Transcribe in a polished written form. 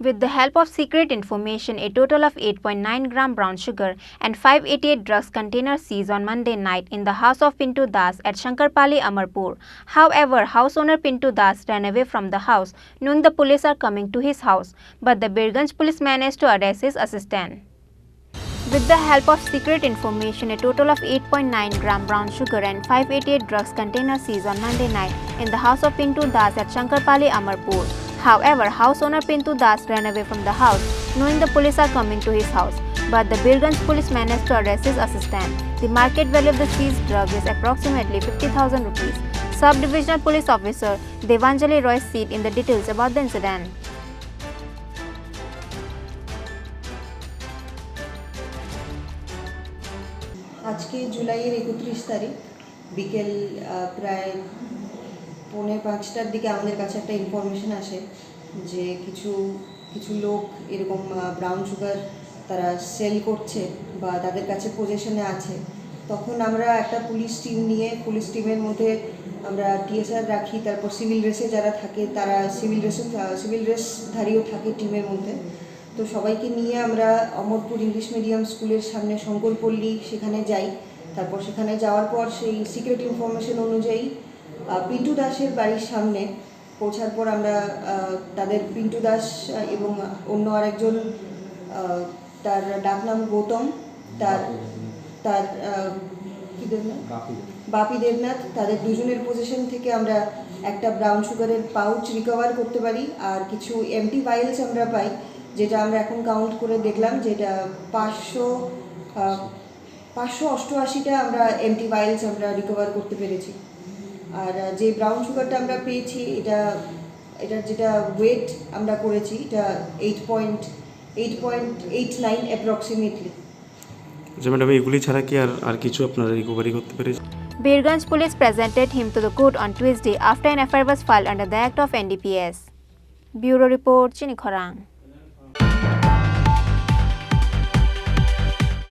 With the help of secret information, a total of 8.9 gram brown sugar and 588 drugs containers seized on Monday night in the house of Pintu Das at Shankarpali, Amarpur. However, house owner Pintu Das ran away from the house, knowing the police are coming to his house, but the Birganj police managed to arrest his assistant. With the help of secret information, a total of 8.9 gram brown sugar and 588 drugs containers seized on Monday night in the house of Pintu Das at Shankarpali, Amarpur. However, house owner Pintu Das ran away from the house, knowing the police are coming to his house, but the Birganj police managed to arrest his assistant. The market value of the seized drug is approximately 50,000 rupees. Sub-Divisional Police Officer Devanjali Roy said in the details about the incident. আজকে জুলাইয়ের 31 তারিখ বিকেল প্রায় 4:45টার দিকে আমাদের কাছে একটা information আসে যে কিছু লোক এরকম ব্রাউন সুগার তারা সেল করছে বা তাদের কাছে পজেশনে আছে। তখন আমরা একটা পুলিশ টিম নিয়ে পুলিশ টিমের মধ্যে আমরা টিএসআর রাখি, তারপর সিভিল ড্রেসে যারা থাকে তারা সিভিল ড্রেসধারীও থাকে টিমের মধ্যে। তো সবাইকে নিয়ে আমরা অমরপুর ইংলিশ মিডিয়াম স্কুলের সামনে শঙ্করপল্লী সেখানে যাই। তারপর সেখানে যাওয়ার পর সেই সিক্রেট ইনফরমেশন অনুযায়ী পিন্টু দাসের বাড়ির সামনে পৌঁছার পর আমরা তাদের পিন্টু দাস এবং অন্য আরেকজন তার ডাকনাম গৌতম, তার কী দেবনাথ, বাপি দেবনাথ, তাদের দুজনের পজিশন থেকে আমরা একটা ব্রাউন সুগারের পাউচ রিকভার করতে পারি। আর কিছু এমটি ভাইলস আমরা পাই, যেটা আমরা এখন কাউন্ট করে দেখলাম যেটা 588টা আমরা এমটি ভাইলস আমরা রিকভার করতে পেরেছি। আর যে ব্রাউন সুগারটা আমরা পেয়েছি এটার যেটা ওয়েট আমরা করেছি এটা 8.89 অ্যাপ্রক্সিমেটলি। আচ্ছা ম্যাডাম, এগুলি ছাড়া কি আর কিছু আপনারা রিকভারি করতে পেরেছেন? Birganj police presented him to the court on Tuesday after an FIR was filed under the Act of NDPS. Bureau Report, Chini, Khorang.